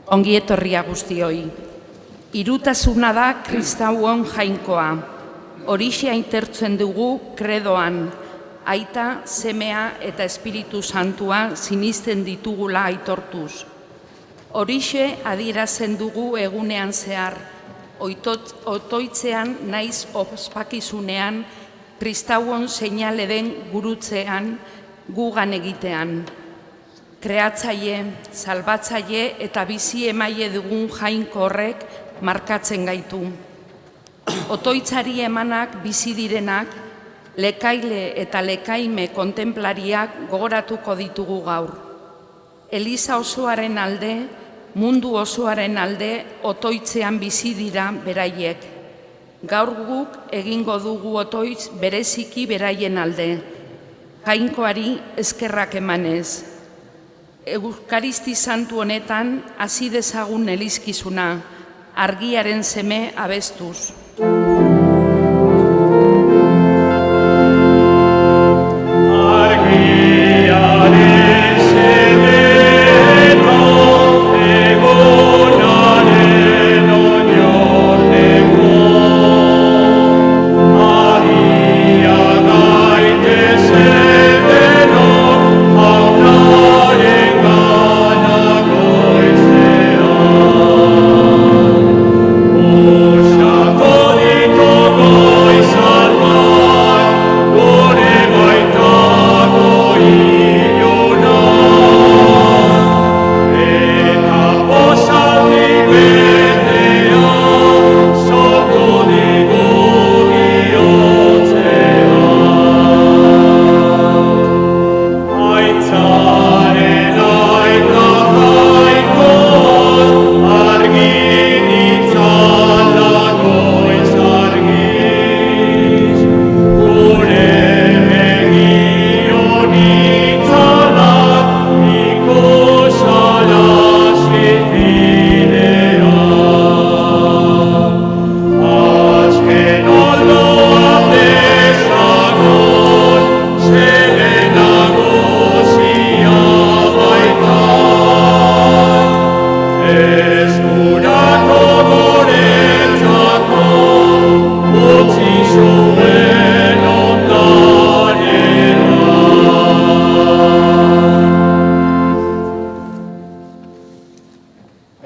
Ongi etorria guztioi. Hirutasuna da kristauon jainkoa. Horixe aintertzen dugu kredoan. Aita, semea eta Espiritu Santua sinisten ditugula aitortuz. Horixe adierazten dugu egunean zehar, otoitzean naiz ospakizunean, kristauon seinale den gurutzean, gugan egitean. Kreatzaile, salbatzaile eta bizi emaile dugun jainko horrek markatzen gaitu. Otoitzari emanak bizi direnak, lekaile eta lekaime kontemplariak gogoratuko ditugu gaur. Eliza osoaren alde, mundu osoaren alde, otoitzean bizi dira beraiek. Gaur guk egingo dugu otoitz bereziki beraien alde. Jainkoari eskerrak emanez. Eukaristi Santu honetan hasi dezagun elizkizuna, argiaren seme abestuz.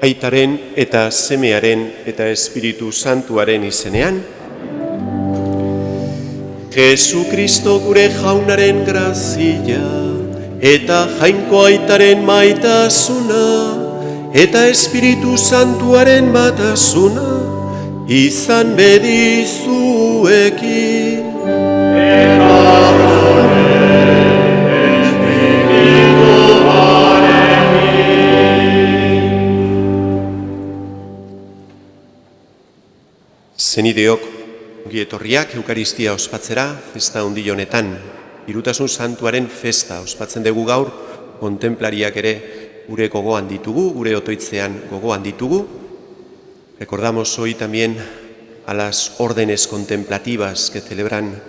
Aitaren eta semearen eta Espiritu Santuaren izenean. Jesukristo gure jaunaren grazia eta jainko aitaren maitasuna eta Espiritu Santuaren batasuna izan bedizuekin. Zenideok, ongi etorriak Eukaristia ospatzera, festa handi honetan, Hirutasun Santuaren festa ospatzen dugu gaur, kontemplariak ere gure gogoan ditugu, gure otoitzean gogoan ditugu. Recordamos hoy también a las órdenes contemplativas que celebran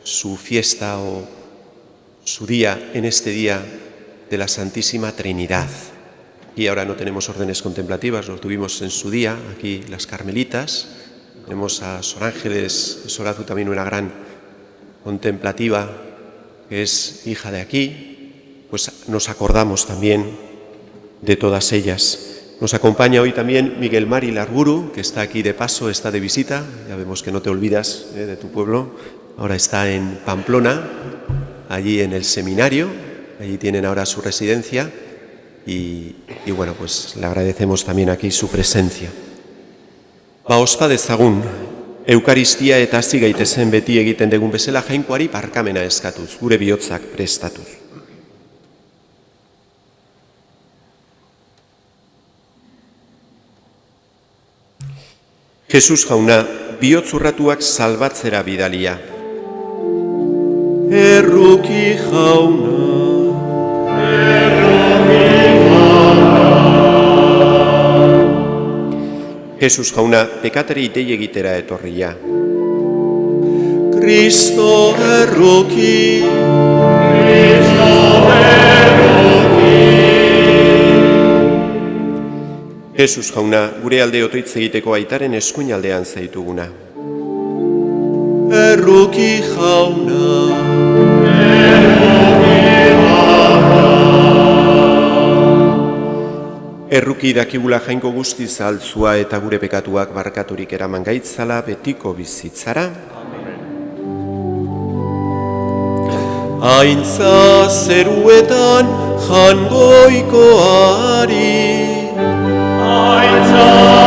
su fiesta o su día en este día de la Santísima Trinidad. Y ahora no tenemos órdenes contemplativas, lo tuvimos en su día, aquí las carmelitas. Tenemos a Sor Ángeles Sorazu, también una gran contemplativa, que es hija de aquí, pues nos acordamos también de todas ellas. Nos acompaña hoy también Miguel Mari Larburu, que está aquí de paso, está de visita, ya vemos que no te olvidas de tu pueblo, ahora está en Pamplona, allí en el seminario, allí tienen ahora su residencia y bueno, pues le agradecemos también aquí su presencia. Ospa dezagun, Eukaristia eta hasi gaitezen beti egiten dugun bezala jainkoari barkamena eskatuz, gure bihotzak prestatuz. Jesus jauna, bihotz urratuak salbatzera bidalia. Erruki jauna, Jesus jauna, pekateri dei egitera etorria. Kristo erruki, Jesus jauna, gure alde otoitz egiteko aitaren eskuinaldean zaituguna. Erruki jauna. Erruki dakigula jainko guztiz altzua eta gure pekatuak barkaturik eraman gaitzala betiko bizitzara. Aintza zeruetan jangoikoari. Aintza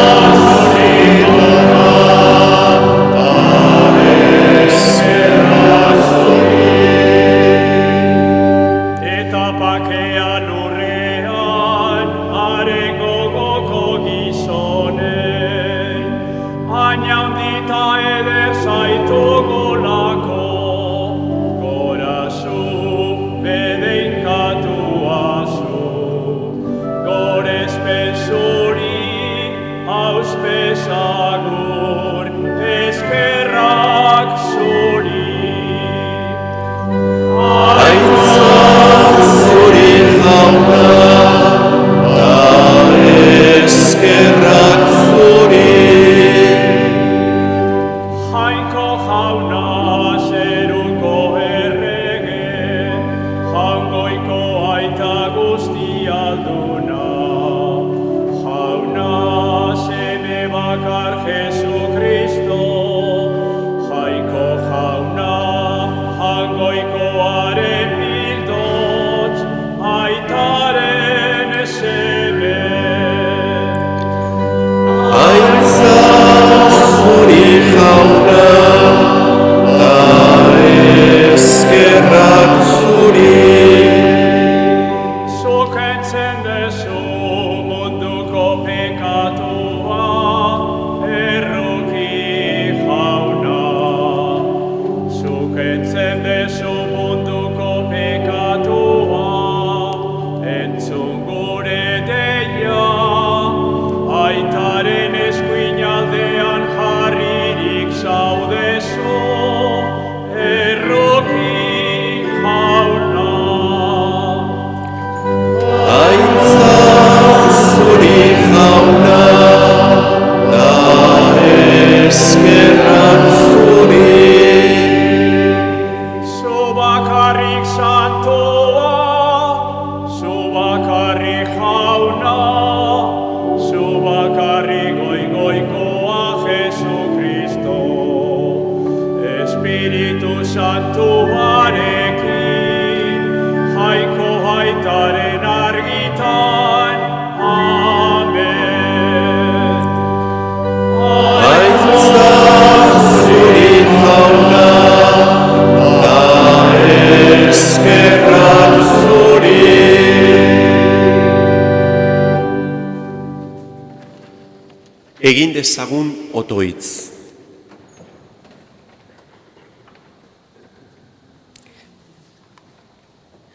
egin dezagun otoitz.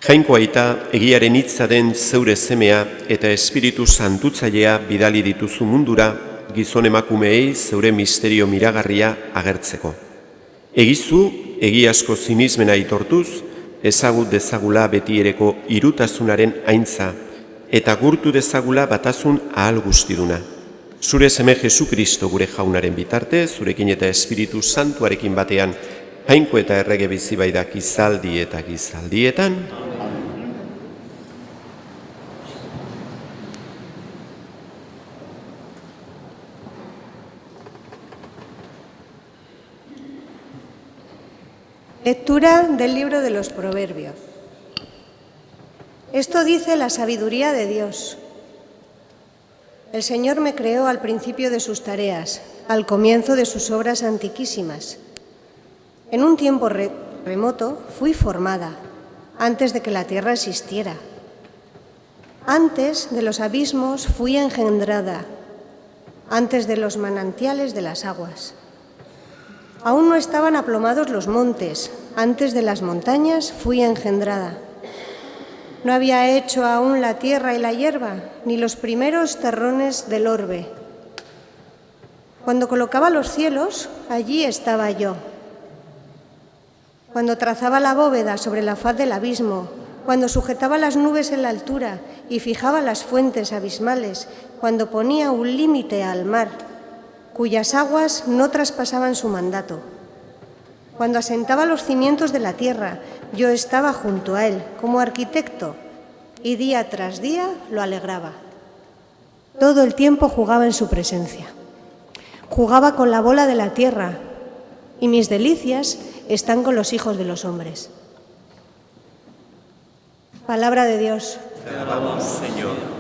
Jainko aita, egiaren hitza den zeure semea eta Espiritu Santutzailea bidali dituzu mundura, gizon emakumeei zeure misterio miragarria agertzeko. Egizu, egiazko sinismena aitortuz, ezagut dezagula betiereko irutasunaren aintza, eta gurtu dezagula batasun ahal guztiduna. Zure seme Jesu Kristo gure jaunaren bitarte, zurekin eta Espiritu Santuarekin batean, jainko eta errege bizi baidak gizaldi eta gizaldietan. Lectura del libro de los Proverbios. Esto dice la sabiduría de Dios. El Señor me creó al principio de sus tareas, al comienzo de sus obras antiquísimas. En un tiempo remoto fui formada, antes de que la tierra existiera. Antes de los abismos fui engendrada, antes de los manantiales de las aguas. Aún no estaban aplomados los montes, antes de las montañas fui engendrada. No había hecho aún la tierra y la hierba, ni los primeros terrones del orbe. Cuando colocaba los cielos, allí estaba yo. Cuando trazaba la bóveda sobre la faz del abismo, cuando sujetaba las nubes en la altura y fijaba las fuentes abismales, cuando ponía un límite al mar, cuyas aguas no traspasaban su mandato. Cuando asentaba los cimientos de la tierra, yo estaba junto a él como arquitecto y día tras día lo alegraba. Todo el tiempo jugaba en su presencia. Jugaba con la bola de la tierra y mis delicias están con los hijos de los hombres. Palabra de Dios. Te alabamos, Señor.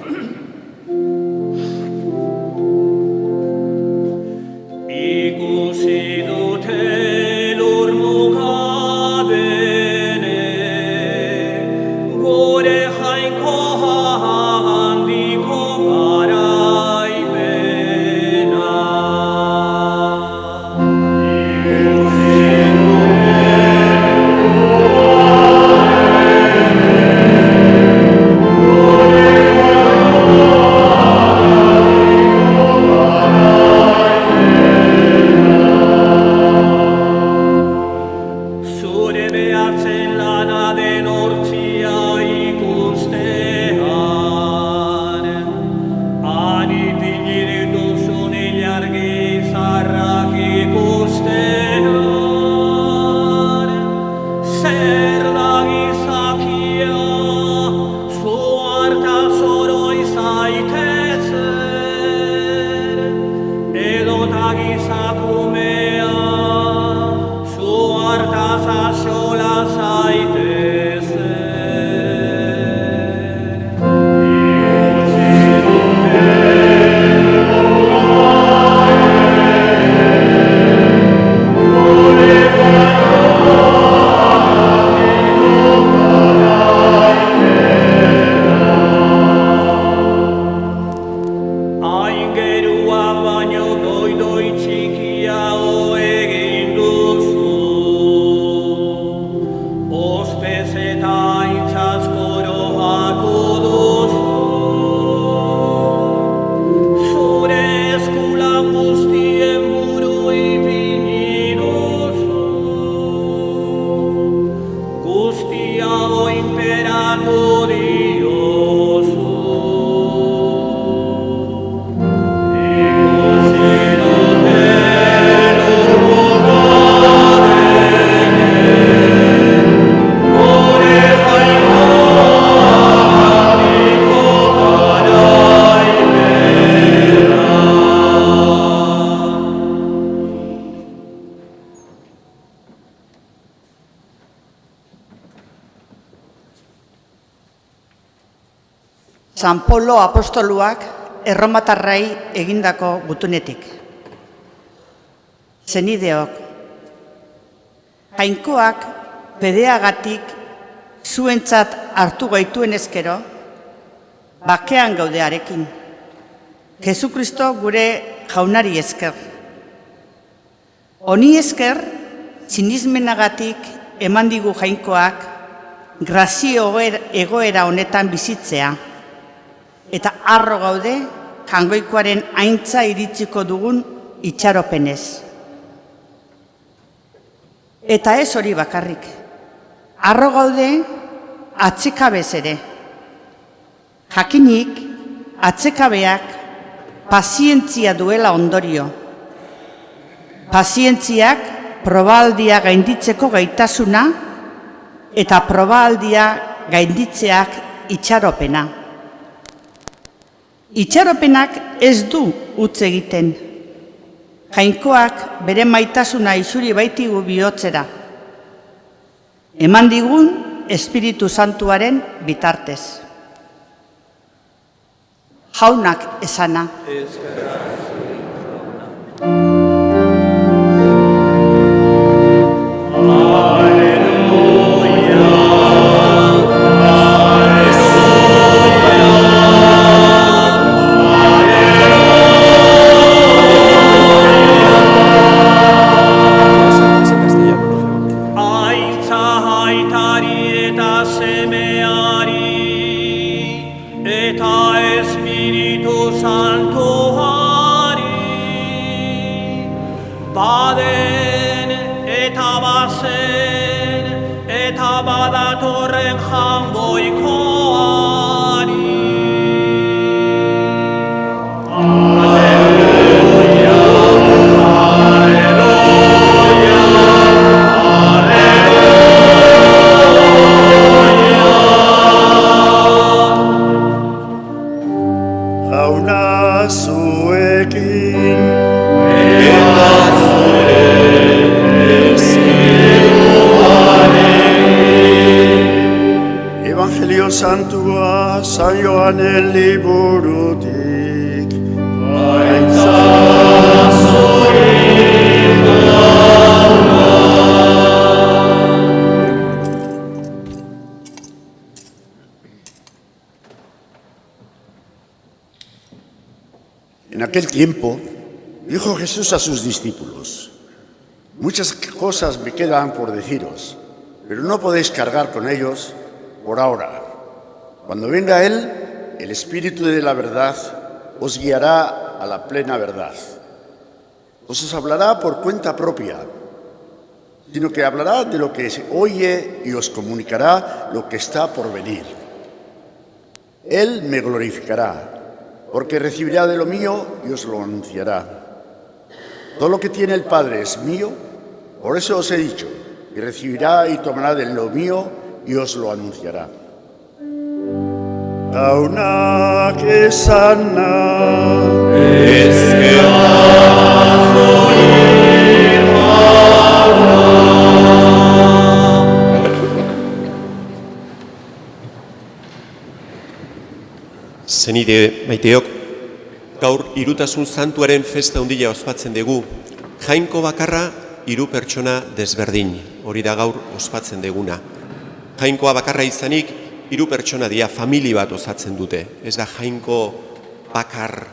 San Polo apostoluak erromatarrai egindako gutunetik. Zenideok, jainkoak pedeagatik zuentzat hartu gaituen ezkero, bakean gaudearekin. Jesukristo gure jaunari esker. Honi esker, sinismenagatik eman digu jainkoak grazio egoera honetan bizitzea, eta harro gaude jangoikoaren aintza iritsiko dugun itxaropenez. Eta ez hori bakarrik, harro gaude atsekabez ere. Jakinik, atsekabeak pazientzia duela ondorio. Pazientziak probaldia gainditzeko gaitasuna eta probaldia gainditzeak itxaropena. Itxaropenak ez du utz egiten. Jainkoak bere maitasuna isuri baitigu bihotzera. Eman digun Espiritu Santuaren bitartez. Jaunak esana. Baden eta bazen eta badan datorren jangoikoari. Jauna zuekin Evangelio Santua San Joanen liburutik En aquel tiempo dijo Jesús a sus discípulos: muchas cosas me quedan por deciros, pero no podéis cargar con ellos por ahora. Cuando venga Él, el Espíritu de la verdad os guiará a la plena verdad. Os hablará por cuenta propia, sino que hablará de lo que se oye y os comunicará lo que está por venir. Él me glorificará, porque recibirá de lo mío y os lo anunciará. Todo lo que tiene el Padre es mío, por eso os he dicho, y recibirá y tomará de lo mío y os lo anunciará. Jaunak esana Zenide maiteok, gaur Hirutasun Santuaren festa handia ospatzen dugu. Jainko bakarra hiru pertsona desberdin, hori da gaur ospatzen duguna. Jainkoa bakarra izanik, hiru pertsona dira, familia bat osatzen dute. Ez da jainko bakar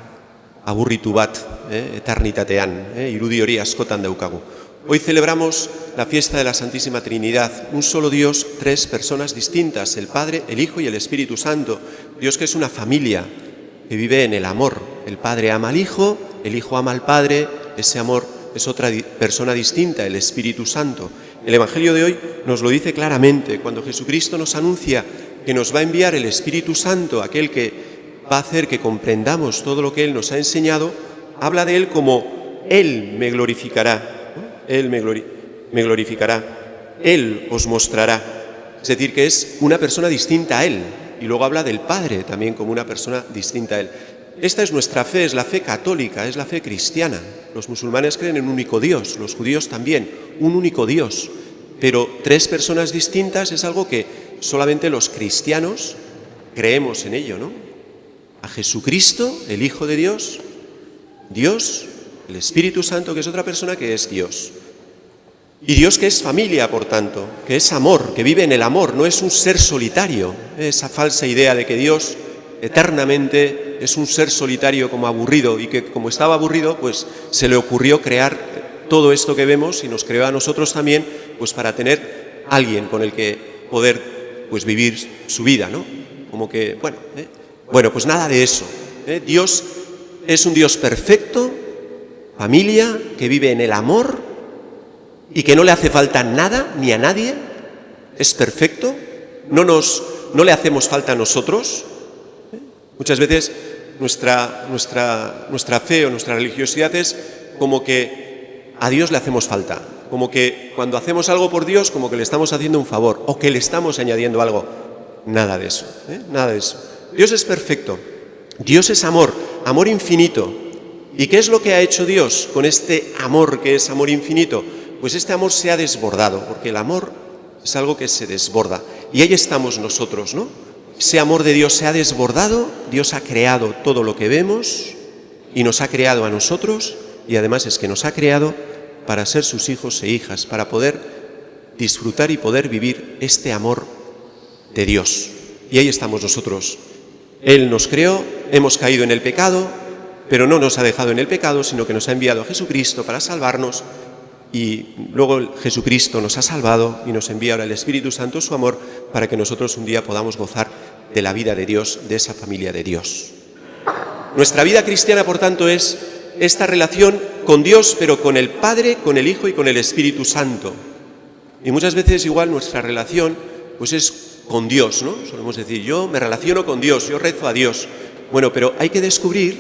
aburritu bat, eternitatean, irudi hori askotan daukagu. Hoy celebramos la fiesta de la Santísima Trinidad, un solo Dios, tres personas distintas, el Padre, el Hijo y el Espíritu Santo. Dios que es una familia, que vive en el amor. El Padre ama al Hijo, el Hijo ama al Padre, ese amor es otra persona distinta, el Espíritu Santo. El Evangelio de hoy nos lo dice claramente, cuando Jesucristo nos anuncia que nos va a enviar el Espíritu Santo, aquel que va a hacer que comprendamos todo lo que Él nos ha enseñado, habla de Él como Él me glorificará. Él me glorificará, Él os mostrará. Es decir, que es una persona distinta a Él. Y luego habla del Padre también como una persona distinta a Él. Esta es nuestra fe, es la fe católica, es la fe cristiana. Los musulmanes creen en un único Dios, los judíos también, un único Dios. Pero tres personas distintas es algo que solamente los cristianos creemos en ello, ¿no? A Jesucristo, el Hijo de Dios, Dios, el Espíritu Santo, que es otra persona que es Dios. Y Dios que es familia, por tanto, que es amor, que vive en el amor, no es un ser solitario. Esa falsa idea de que Dios eternamente es un ser solitario como aburrido y que como estaba aburrido, pues se le ocurrió crear todo esto que vemos y nos creó a nosotros también, pues para tener alguien con el que poder pues vivir su vida, ¿no? Como que, bueno, pues nada de eso. Dios es un Dios perfecto, familia, que vive en el amor y que no le hace falta nada ni a nadie, es perfecto, no le hacemos falta a nosotros. Muchas veces nuestra fe o nuestra religiosidad es como que a Dios le hacemos falta, como que cuando hacemos algo por Dios como que le estamos haciendo un favor o que le estamos añadiendo algo. Nada de eso, nada de eso. Dios es perfecto, Dios es amor, amor infinito. ¿Y qué es lo que ha hecho Dios con este amor que es amor infinito? Pues este amor se ha desbordado, porque el amor es algo que se desborda. Y ahí estamos nosotros, ¿no? Ese amor de Dios se ha desbordado, Dios ha creado todo lo que vemos y nos ha creado a nosotros, y además es que nos ha creado para ser sus hijos e hijas, para poder disfrutar y poder vivir este amor de Dios. Y ahí estamos nosotros. Él nos creó, hemos caído en el pecado, pero no nos ha dejado en el pecado, sino que nos ha enviado a Jesucristo para salvarnos, y luego Jesucristo nos ha salvado y nos envía ahora el Espíritu Santo, su amor, para que nosotros un día podamos gozar de la vida de Dios, de esa familia de Dios. Nuestra vida cristiana, por tanto, es esta relación con Dios, pero con el Padre, con el Hijo y con el Espíritu Santo. Y muchas veces igual nuestra relación pues es con Dios, ¿no? Solemos decir, yo me relaciono con Dios, yo rezo a Dios. Bueno, pero hay que descubrir,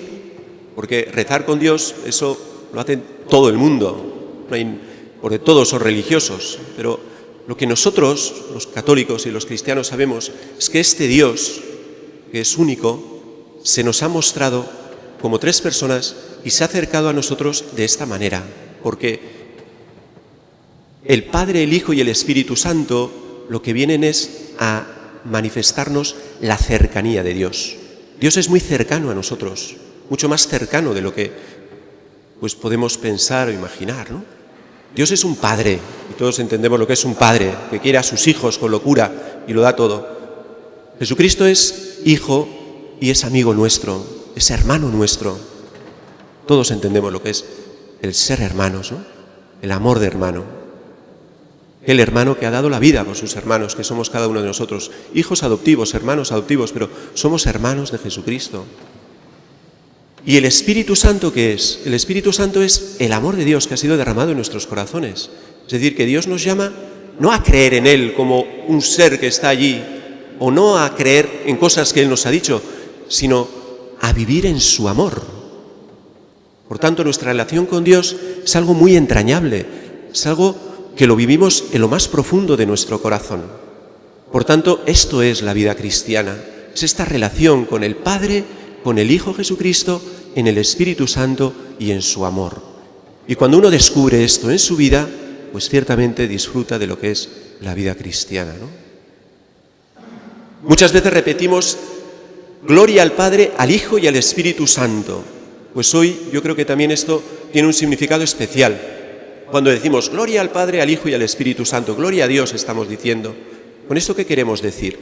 porque rezar con Dios, eso lo hace todo el mundo, porque todos son religiosos, pero lo que nosotros, los católicos y los cristianos, sabemos es que este Dios, que es único, se nos ha mostrado como tres personas y se ha acercado a nosotros de esta manera, porque el Padre, el Hijo y el Espíritu Santo lo que vienen es a manifestarnos la cercanía de Dios. Dios es muy cercano a nosotros, mucho más cercano de lo que pues podemos pensar o imaginar, ¿no? Dios es un Padre, y todos entendemos lo que es un Padre, que quiere a sus hijos con locura y lo da todo. Jesucristo es Hijo y es amigo nuestro, es hermano nuestro. Todos entendemos lo que es el ser hermanos, ¿no? El amor de hermano. El hermano que ha dado la vida por sus hermanos, que somos cada uno de nosotros, hijos adoptivos, hermanos adoptivos, pero somos hermanos de Jesucristo. ¿Y el Espíritu Santo qué es? El Espíritu Santo es el amor de Dios que ha sido derramado en nuestros corazones. Es decir, que Dios nos llama no a creer en Él como un ser que está allí, o no a creer en cosas que Él nos ha dicho, sino a vivir en su amor. Por tanto, nuestra relación con Dios es algo muy entrañable, es algo que lo vivimos en lo más profundo de nuestro corazón. Por tanto, esto es la vida cristiana, es esta relación con el Padre, con el Hijo Jesucristo, en el Espíritu Santo y en su amor. Y cuando uno descubre esto en su vida, pues ciertamente disfruta de lo que es la vida cristiana, ¿no? Muchas veces repetimos gloria al Padre, al Hijo y al Espíritu Santo. Pues hoy yo creo que también esto tiene un significado especial. Cuando decimos gloria al Padre, al Hijo y al Espíritu Santo, gloria a Dios estamos diciendo. ¿Con esto qué queremos decir?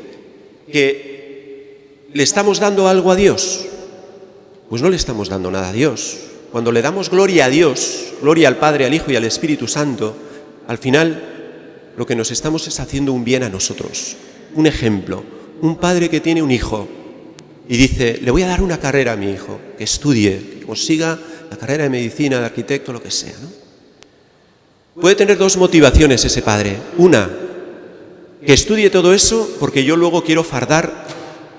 ¿Que le estamos dando algo a Dios? Pues no le estamos dando nada a Dios. Cuando le damos gloria a Dios, gloria al Padre, al Hijo y al Espíritu Santo, al final lo que nos estamos es haciendo un bien a nosotros. Un ejemplo, un padre que tiene un hijo y dice, le voy a dar una carrera a mi hijo, que estudie, que consiga la carrera de medicina, de arquitecto, lo que sea, ¿no? Puede tener dos motivaciones ese padre. Una, que estudie todo eso porque yo luego quiero fardar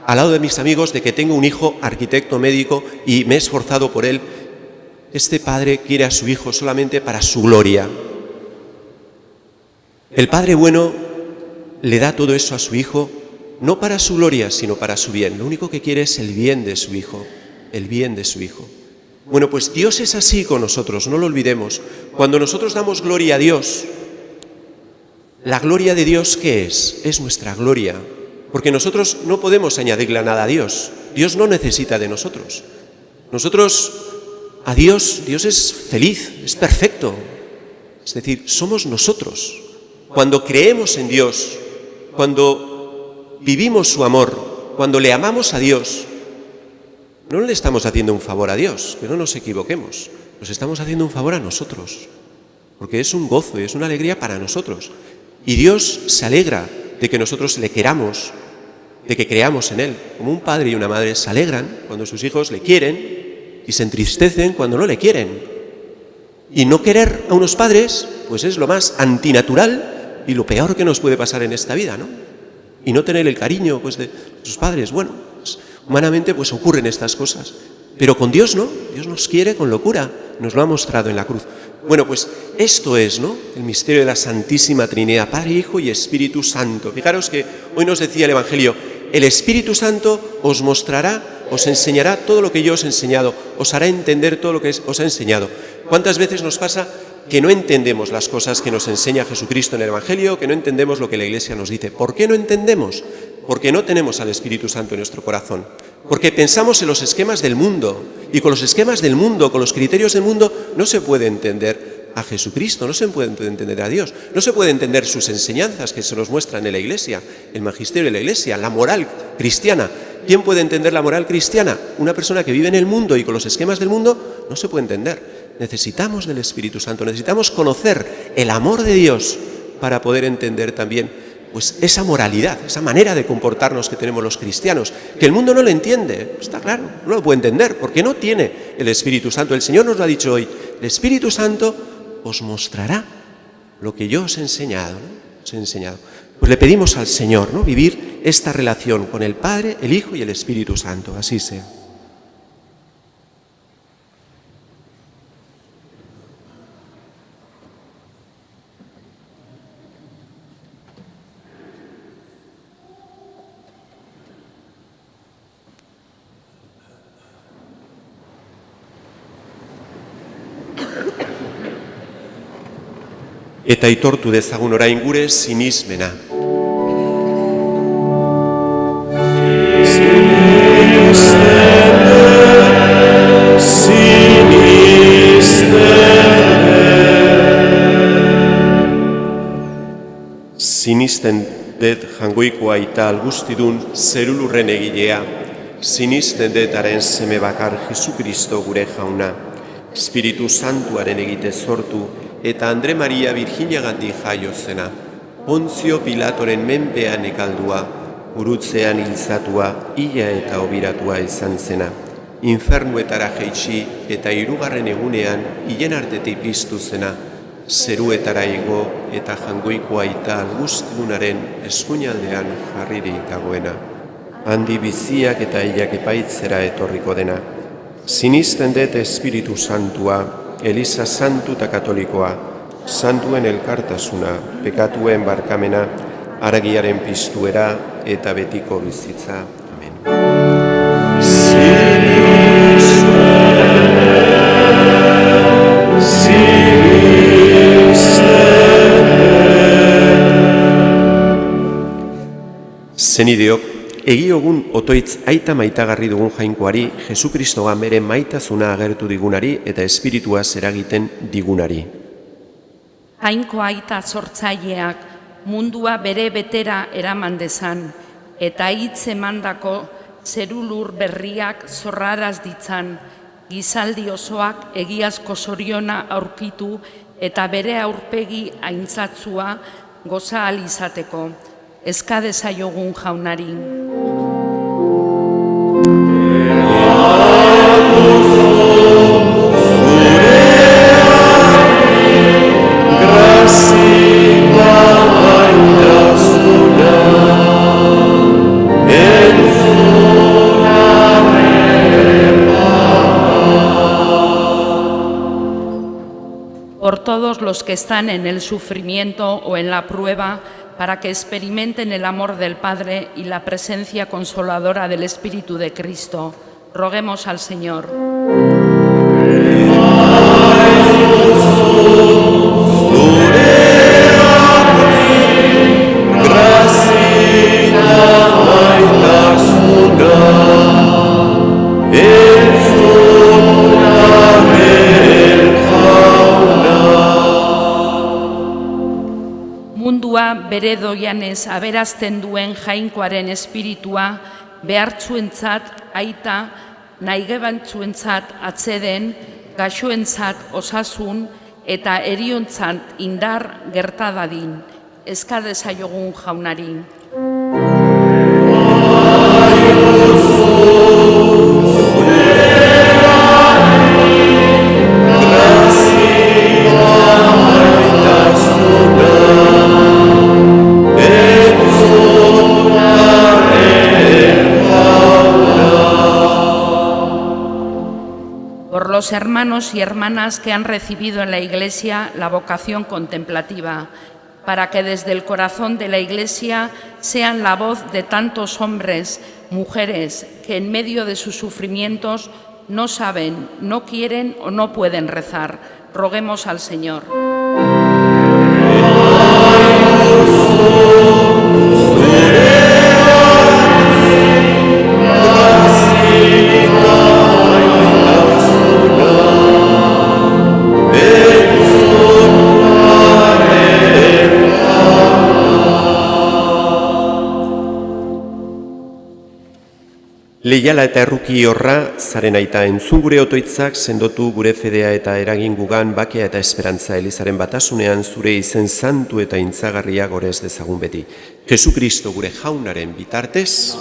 al lado de mis amigos de que tengo un hijo arquitecto, médico y me he esforzado por él. Este padre quiere a su hijo solamente para su gloria. El Padre bueno le da todo eso a su hijo no para su gloria, sino para su bien. Lo único que quiere es el bien de su hijo, el bien de su hijo. Bueno, pues Dios es así con nosotros, no lo olvidemos. Cuando nosotros damos gloria a Dios, la gloria de Dios, ¿qué es? Es nuestra gloria, porque nosotros no podemos añadirle nada a Dios. Dios no necesita de nosotros. Nosotros, a Dios, Dios es feliz, es perfecto. Es decir, somos nosotros. Cuando creemos en Dios, cuando vivimos su amor, cuando le amamos a Dios, no le estamos haciendo un favor a Dios, que no nos equivoquemos. Nos estamos haciendo un favor a nosotros, porque es un gozo y es una alegría para nosotros. Y Dios se alegra de que nosotros le queramos, de que creamos en Él. Como un padre y una madre se alegran cuando sus hijos le quieren y se entristecen cuando no le quieren. Y no querer a unos padres, pues es lo más antinatural y lo peor que nos puede pasar en esta vida, ¿no? Y no tener el cariño, pues, de sus padres. Bueno, pues, humanamente pues ocurren estas cosas, pero con Dios no. Dios nos quiere con locura, nos lo ha mostrado en la cruz. Bueno, pues esto es, ¿no?, el misterio de la Santísima Trinidad, Padre, Hijo y Espíritu Santo. Fijaros que hoy nos decía el Evangelio, el Espíritu Santo os mostrará, os enseñará todo lo que yo os he enseñado, os hará entender todo lo que os ha enseñado. ¿Cuántas veces nos pasa que no entendemos las cosas que nos enseña Jesucristo en el Evangelio, que no entendemos lo que la Iglesia nos dice? ¿Por qué no entendemos? Porque no tenemos al Espíritu Santo en nuestro corazón. Porque pensamos en los esquemas del mundo, y con los esquemas del mundo, con los criterios del mundo, no se puede entender a Jesucristo, no se puede entender a Dios, no se puede entender sus enseñanzas que se nos muestran en la Iglesia, el magisterio de la Iglesia, la moral cristiana. ¿Quién puede entender la moral cristiana? Una persona que vive en el mundo y con los esquemas del mundo no se puede entender. Necesitamos del Espíritu Santo, necesitamos conocer el amor de Dios para poder entender también pues esa moralidad, esa manera de comportarnos que tenemos los cristianos, que el mundo no lo entiende, está claro, no lo puede entender, porque no tiene el Espíritu Santo. El Señor nos lo ha dicho hoy, el Espíritu Santo os mostrará lo que yo os he enseñado, ¿no? Os he enseñado. Pues le pedimos al Señor, ¿no?, vivir esta relación con el Padre, el Hijo y el Espíritu Santo. Así sea. Eta aitortu dezagun orain gure sinismena. Sinisten dut jangoiko aita algustidun zerulurren egilea, sinisten dutaren seme bakar Jesukristo gure jauna, Espiritu Santuaren egite sortu, eta Andre Maria Virginiagandik jaio zena, Pontzio Pilatoren menpean ekaldua, urutzean hilzatua, hila eta obiratua izan zena, infernuetara jaitsi eta 3. egunean hilen artetik piztu zena, zeruetara igo eta jangoiko aita algustidunaren eskuinaldean jarririk dagoena, handi biziak eta hilak epaitzera etorriko dena. Sinisten dut Espiritu Santua, Eliza Santu eta Katolikoa, santuen elkartasuna, pekatuen barkamena, haragiaren piztuera eta betiko bizitza. Amen. Zenideok, egiogun otoitz aita maitagarri dugun jainkoari, Jesukristoga bere maitasuna agertu digunari eta espirituaz eragiten digunari. Jainko aita sortzaileak mundua bere betera eraman dezan, eta hitz emandako zerulur berriak zorraraz ditzan, gizaldi osoak egiazko zoriona aurkitu eta bere aurpegi aintzatzua goza ahal izateko. Eska dezaiogun jaunari. Por todos los que están en el sufrimiento o en la prueba, para que experimenten el amor del Padre y la presencia consoladora del Espíritu de Cristo. Roguemos al Señor. Bere doianez aberazten duen jainkoaren espiritua behartzuentzat aita, nahigebantzuentzat atzeden, gaixoentzat osasun eta heriontzat indar gertadadin. Eska dezaiogun jaunari. Los hermanos y hermanas que han recibido en la Iglesia la vocación contemplativa, para que desde el corazón de la Iglesia sean la voz de tantos hombres, mujeres, que en medio de sus sufrimientos no saben, no quieren o no pueden rezar. Roguemos al Señor. Leiala eta erruki horra, zaren aita entzun gure otoitzak, sendotu gure fedea eta eragin gugan bakea eta esperantza Elizaren batasunean zure izen santu eta intzagarria gorez dezagun beti. Jesukristo gure jaunaren bitartez.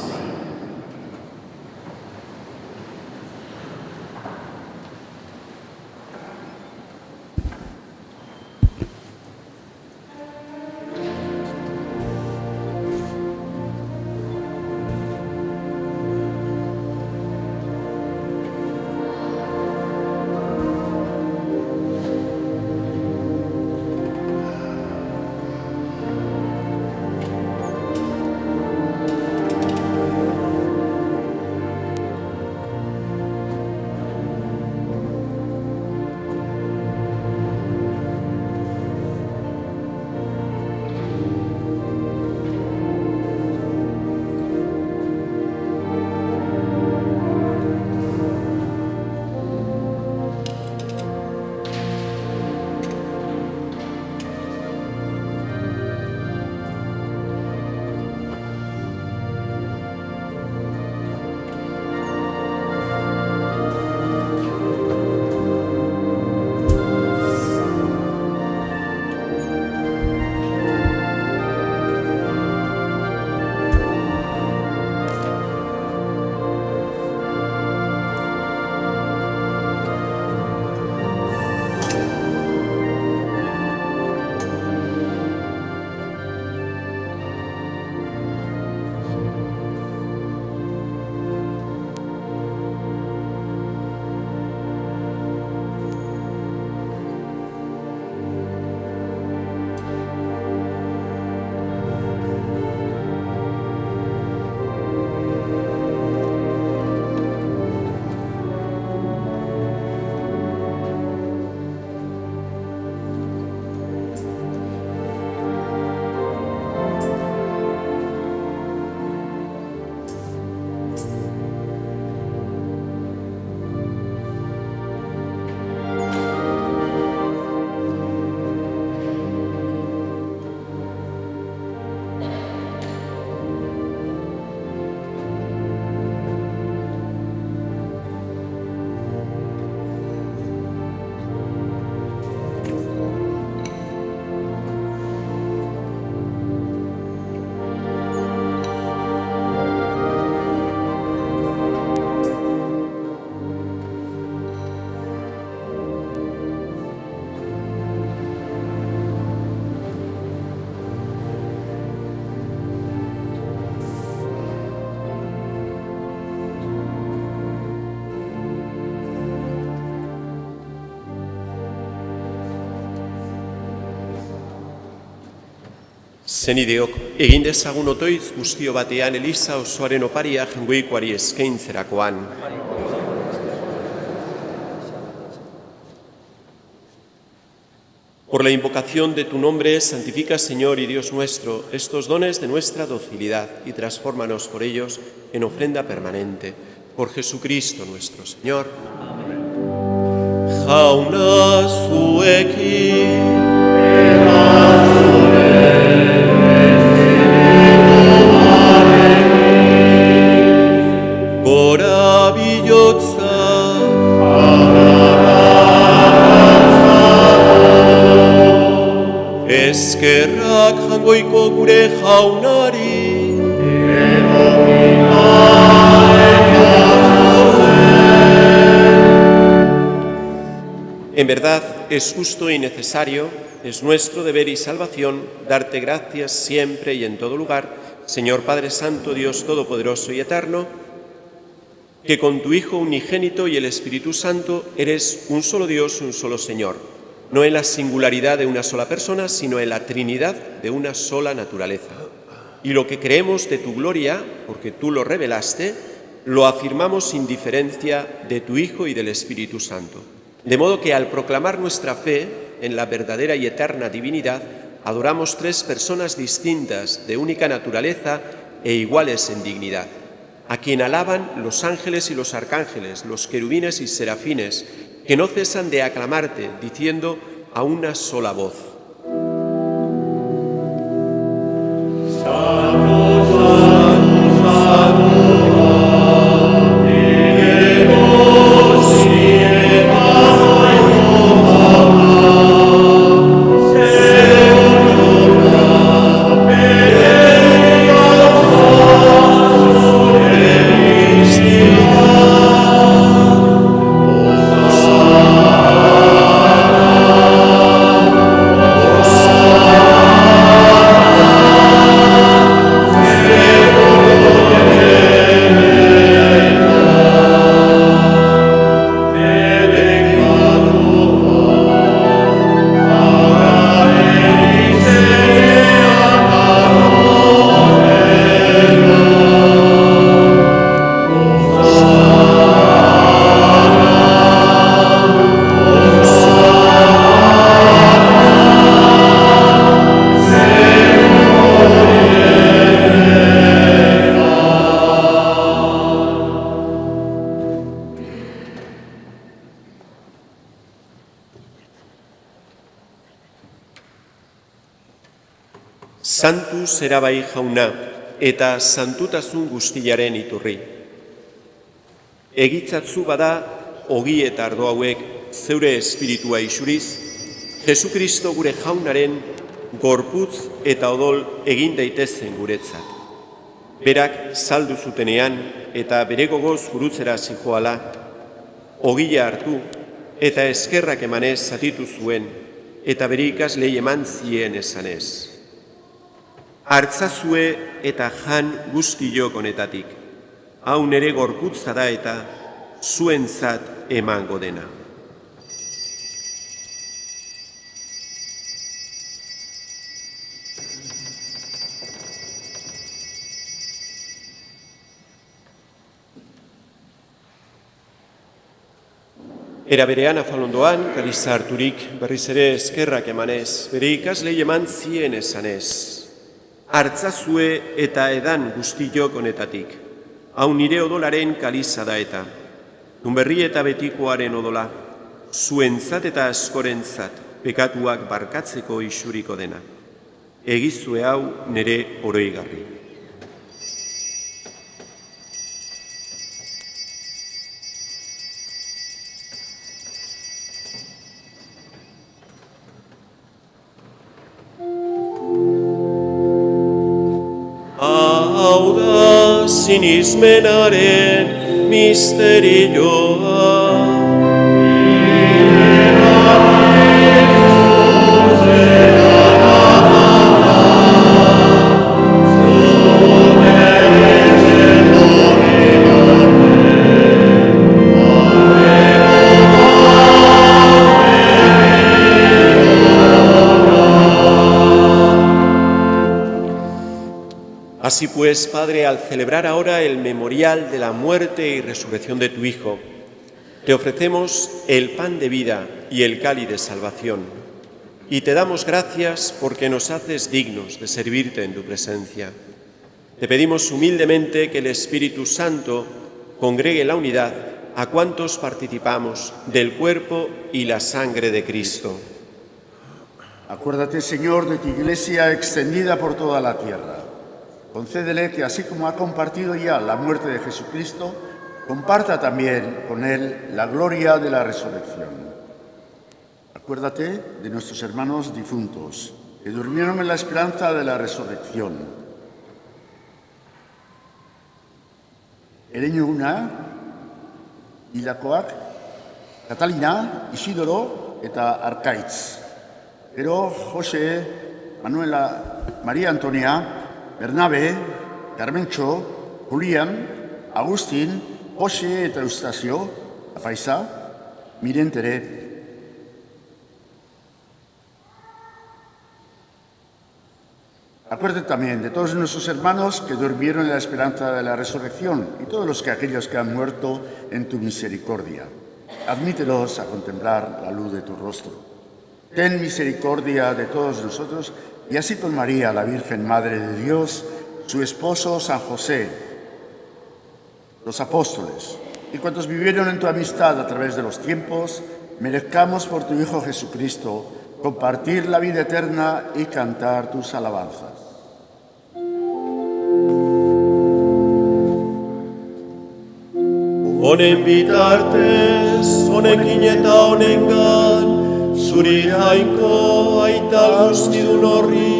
Zenideok, egin dezagun otoitz guztio batean Eliza osoaren oparia jengoikoari eskaintzerakoan. Por la invocación de tu nombre, santifica, Señor y Dios nuestro, estos dones de nuestra docilidad y transfórmanos por ellos en ofrenda permanente. Por Jesucristo nuestro Señor. Jauna zuekin. Gora bilotza. Eskerrak jangoiko gure jaunari. En verdad, es justo y necesario, es nuestro deber y salvación, darte gracias siempre y en todo lugar, Señor Padre Santo, Dios Todopoderoso y Eterno, que con tu Hijo unigénito y el Espíritu Santo eres un solo Dios, un solo Señor, no en la singularidad de una sola persona, sino en la Trinidad de una sola naturaleza. Y lo que creemos de tu gloria, porque tú lo revelaste, lo afirmamos sin diferencia de tu Hijo y del Espíritu Santo. De modo que al proclamar nuestra fe en la verdadera y eterna divinidad, adoramos tres personas distintas, de única naturaleza e iguales en dignidad, a quien alaban los ángeles y los arcángeles, los querubines y serafines, que no cesan de aclamarte, diciendo a una sola voz: Santu zera bai jauna, eta santutasun guztiaren iturri. Egitzatzu bada, ogi eta ardo hauek zeure espiritua isuriz, Jesukristo gure jaunaren gorputz eta odol egin daitezen guretzat. Berak saldu zutenean eta bere gogoz gurutzera zijoala, ogia hartu eta eskerrak emanez zatitu zuen, eta bere ikaslei eman zien esanez: hartzazue eta jan guztiok honetatik, hau nere gorputza da eta zuentzat emango dena. Era berean afalondoan, kaliza harturik berriz ere eskerrak emanez, bere ikaslei eman zien esanez: hartzazue eta edan guztiok honetatik, hau nire odolaren kaliza da eta, dunberri eta betikoaren odola, zuentzat eta askorentzat pekatuak barkatzeko isuriko dena. Egizue hau nire oroigarri. Hau da sinismenaren misterioa. Así pues, Padre, al celebrar ahora el memorial de la muerte y resurrección de tu Hijo, te ofrecemos el pan de vida y el cáliz de salvación, y te damos gracias porque nos haces dignos de servirte en tu presencia. Te pedimos humildemente que el Espíritu Santo congregue la unidad a cuantos participamos del cuerpo y la sangre de Cristo. Acuérdate, Señor, de tu Iglesia extendida por toda la tierra. Concédele que, así como ha compartido ya la muerte de Jesucristo, comparta también con él la gloria de la resurrección. Acuérdate de nuestros hermanos difuntos, que durmieron en la esperanza de la resurrección. Ereñuna, Hilakoak, Catalina, Isidoro eta Arkaitz. Gero Jose, Manuela, María Antonia, Bernabe, Carmentxo, Julian, Agustin, Jose eta Eustazio, Apaiza, Miren Tere. Acuérdate también de todos nuestros hermanos que durmieron en la esperanza de la resurrección y todos aquellos que han muerto en tu misericordia. Admítelos a contemplar la luz de tu rostro. Ten misericordia de todos nosotros y así con María, la Virgen Madre de Dios, su esposo San José, los apóstoles y cuantos vivieron en tu amistad a través de los tiempos, merezcamos por tu Hijo Jesucristo compartir la vida eterna y cantar tus alabanzas. Honen bitartez, honekin eta honengan, zuri jainko aita guztidun horri,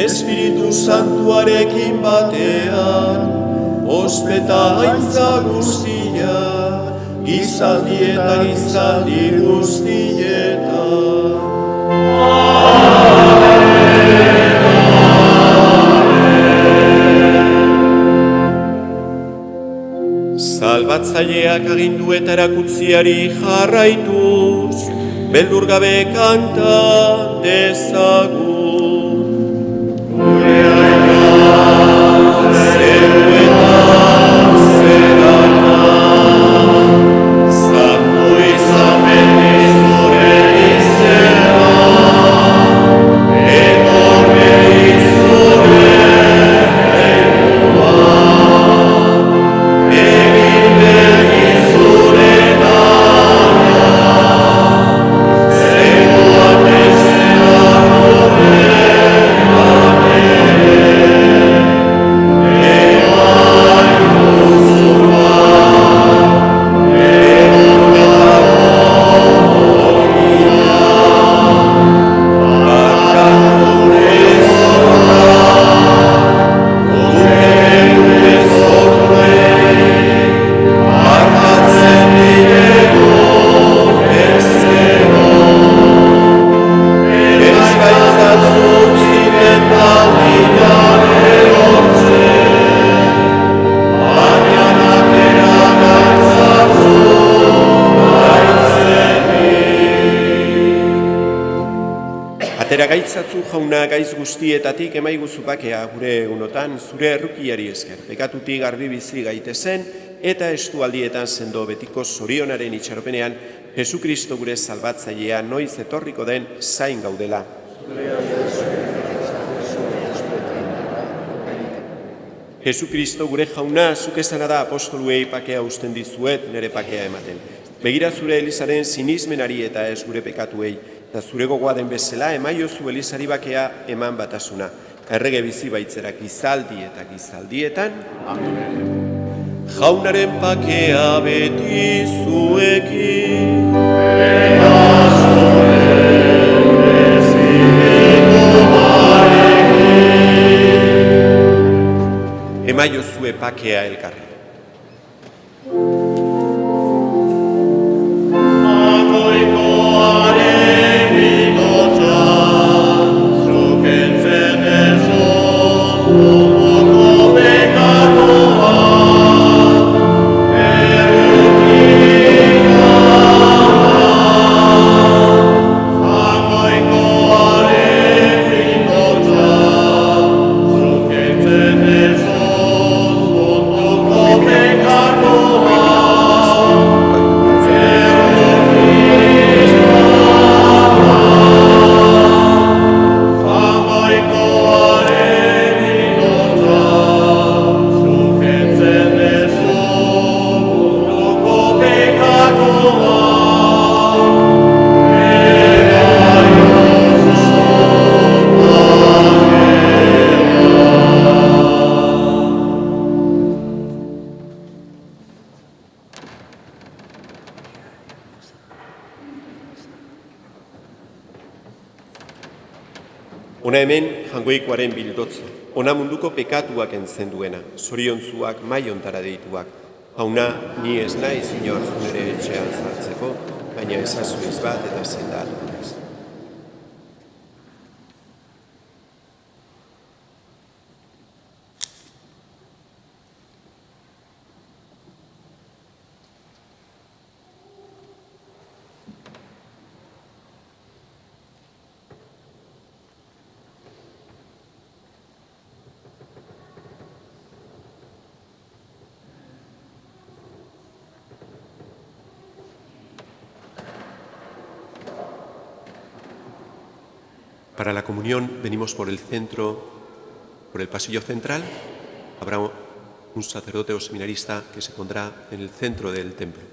Espiritu Santuarekin batean, ospeta aintza guztia, gizaldi eta gizaldi guztietan. Salbatzaileak agindu eta erakutziari jarraituz, beldur gabe kanta dezagun. Gure aita, zeruetan zerana, zantu izan beti zure izena, etor beti zure lehenua. Atera gaitzatzu jauna gaiz guztietatik emaiguzu bakea gure egunotan zure errukiari esker. Bekatutik garbi bizi gaitezen eta estualdietan sendo betiko zorionaren itxaropenean Jesukristo gure salbatzailea noiz etorriko den zain gaudela. Jesukristo gure jauna, zuk esana da apostoluei pakea usten dizuet nire pakea ematen. Begira zure Elizaren sinismenari eta ez gure pekatuei, eta zure gogoa den bezala emaiozu Elizari bakea eman batasuna. Errege bizi baitzerak gizaldi eta gizaldietan. Amen. Jaunaren pakea beti zuekin. Eta zure espiritu barekin. Emaiozue pakea elkarri. Amen. Ona hemen jangoikoaren bildotza, ona munduko pekatuak entzen duena, zoriontzuak maiontara deituak. Hauna, ni ez naiz inor zure etxean zartzeko, baina ezazuiz bat eta zendatu naiz. Para la comunión venimos por el centro, por el pasillo central. Habrá un sacerdote o seminarista que se pondrá en el centro del templo.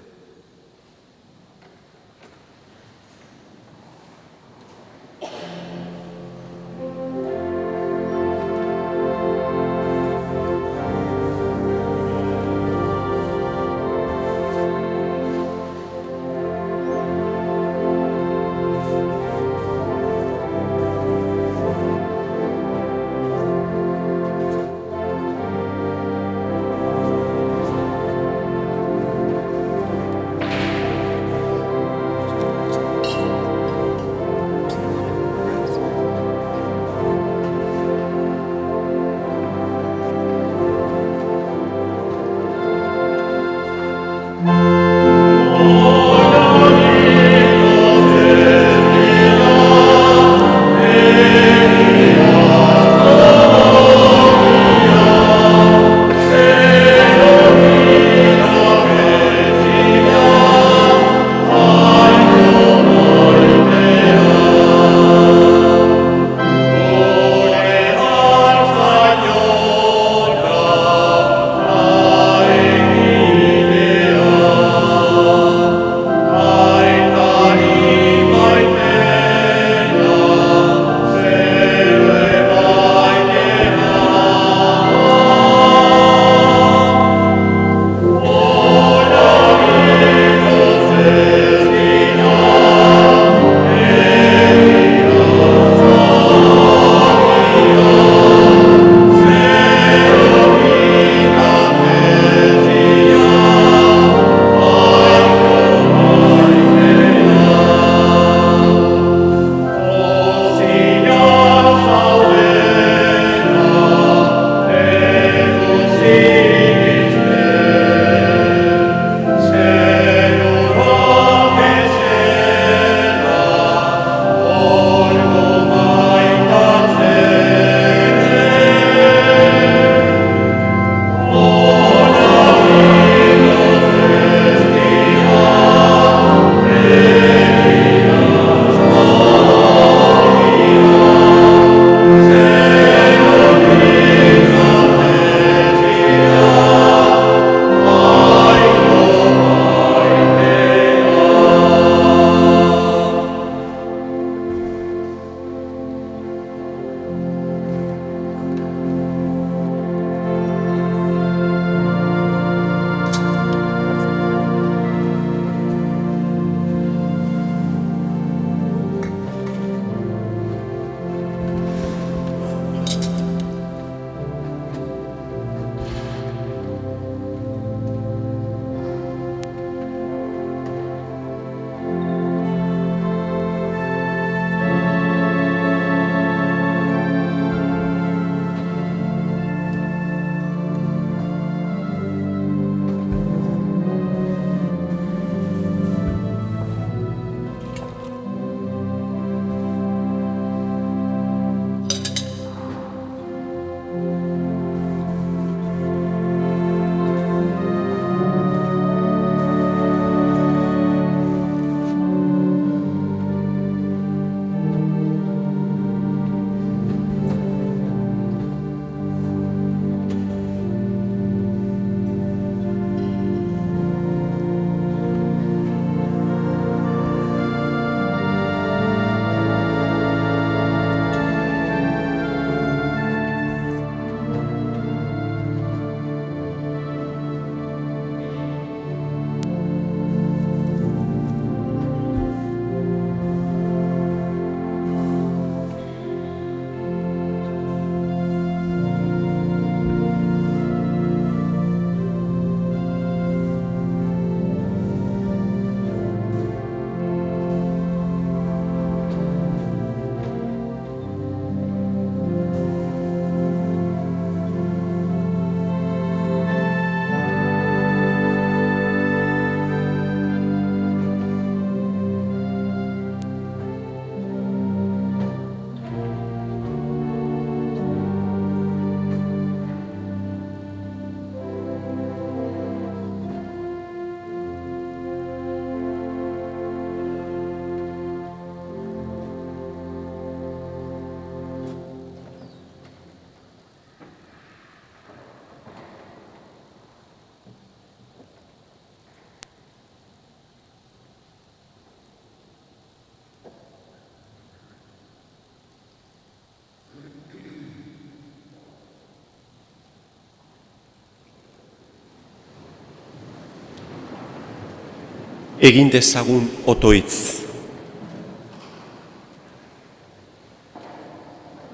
Egin dezagun otoitz.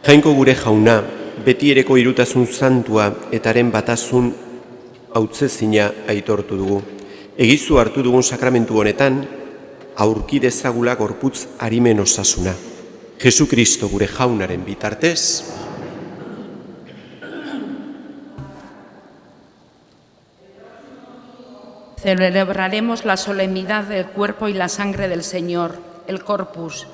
Jainko gure jauna, beti ereko irutasun santua eta haren batasun hautzezina aitortu dugu. Egizu hartu dugun sakramentu honetan, aurki dezagula gorputz arimen osasuna. Jesu Kristo gure jaunaren bitartez, celebraremos la solemnidad del cuerpo y la sangre del Señor, el Corpus.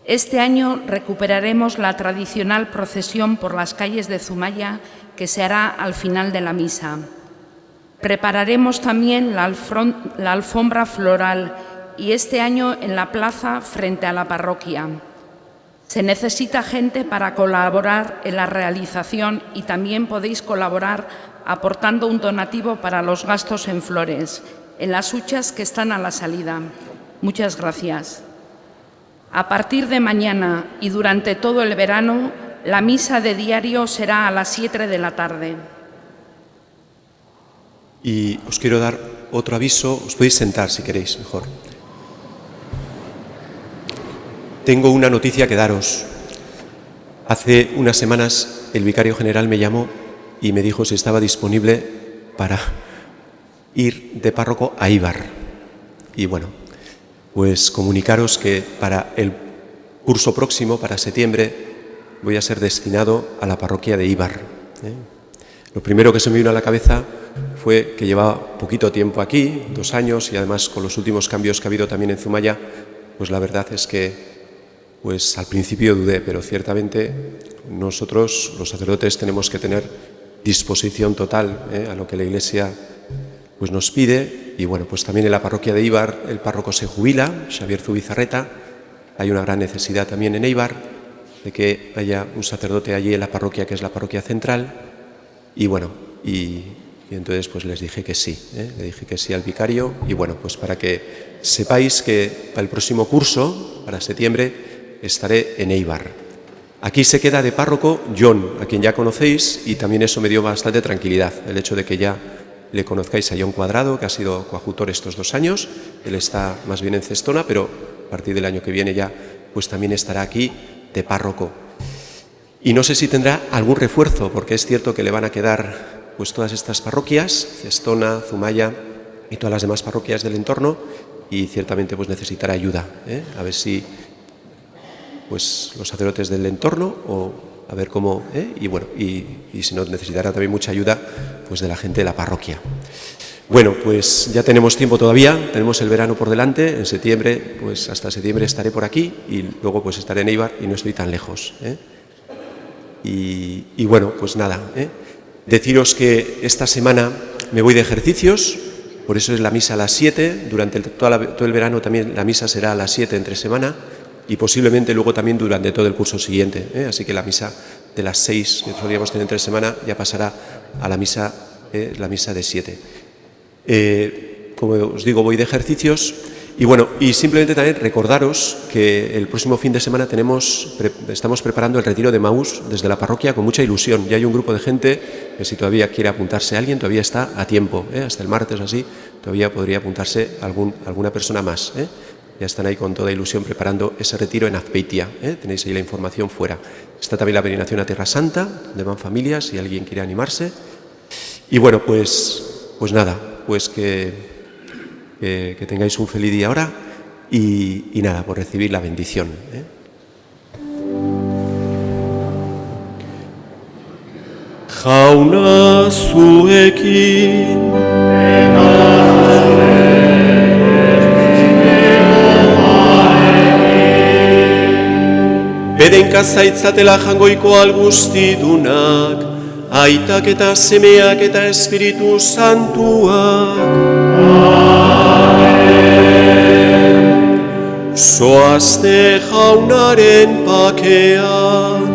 Este año recuperaremos la tradicional procesión por las calles de Zumaya que se hará al final de la misa. Prepararemos también la alfombra floral y este año en la plaza frente a la parroquia. Se necesita gente para colaborar en la realización y también podéis colaborar aportando un donativo para los gastos en flores, en las huchas que están a la salida. Muchas gracias. A partir de mañana y durante todo el verano, la misa de diario será a las 7 de la tarde. Y os quiero dar otro aviso, os podéis sentar si queréis, mejor. Tengo una noticia que daros. Hace unas semanas el vicario general me llamó y me dijo si estaba disponible para ir de párroco a Eibar. Y bueno, pues comunicaros que para el curso próximo, para septiembre, voy a ser destinado a la parroquia de Eibar. Lo primero que se me vino a la cabeza fue que llevaba poquito tiempo aquí, 2 años, y además con los últimos cambios que ha habido también en Zumaya, pues la verdad es que pues al principio dudé, pero ciertamente nosotros, los sacerdotes, tenemos que tener disposición total a lo que la Iglesia pues nos pide. Y bueno, pues también en la parroquia de Eibar el párroco se jubila, Xavier Zubizarreta. Hay una gran necesidad también en Eibar de que haya un sacerdote allí en la parroquia, que es la parroquia central. Y bueno, y entonces pues les dije que sí, le dije que sí al vicario. Y bueno, pues para que sepáis que para el próximo curso, para septiembre, estaré en Eibar. Aquí se queda de párroco John, a quien ya conocéis, y también eso me dio bastante tranquilidad, el hecho de que ya le conozcáis a John Cuadrado, que ha sido coadjutor estos 2 años. Él está más bien en Cestona, pero a partir del año que viene ya pues también estará aquí de párroco. Y no sé si tendrá algún refuerzo, porque es cierto que le van a quedar pues todas estas parroquias, Cestona, Zumaya y todas las demás parroquias del entorno, y ciertamente pues necesitará ayuda, a ver si pues los sacerdotes del entorno, o a ver cómo, y bueno, y si no, necesitará también mucha ayuda pues de la gente de la parroquia. Bueno, pues ya tenemos tiempo todavía, tenemos el verano por delante. En septiembre, pues hasta septiembre estaré por aquí, y luego pues estaré en Eibar y no estoy tan lejos. Y bueno, pues nada, deciros que esta semana me voy de ejercicios, por eso es la misa a las 7, durante todo el verano también la misa será a las 7 entre semana, y posiblemente luego también durante todo el curso siguiente, así que la misa de las 6 que podríamos tener entre semana ya pasará a la misa de 7. Como os digo, voy de ejercicios. Y bueno, y simplemente también recordaros que el próximo fin de semana estamos preparando el retiro de Maús desde la parroquia con mucha ilusión. Ya hay un grupo de gente que, si todavía quiere apuntarse alguien, todavía está a tiempo, hasta el martes o así, todavía podría apuntarse alguna persona más. Ya están ahí con toda ilusión preparando ese retiro en Azpeitia. Tenéis ahí la información fuera. Está también la peregrinación a Tierra Santa, donde van familias, si alguien quiere animarse. Y bueno, pues nada, pues que tengáis un feliz día ahora, y nada, por recibir la bendición. Jauna zuekin bedenka zaitzatela jangoiko alguztidunak, aitak eta semeak eta Espiritu Santuak. Amen. Zoazte jaunaren pakean,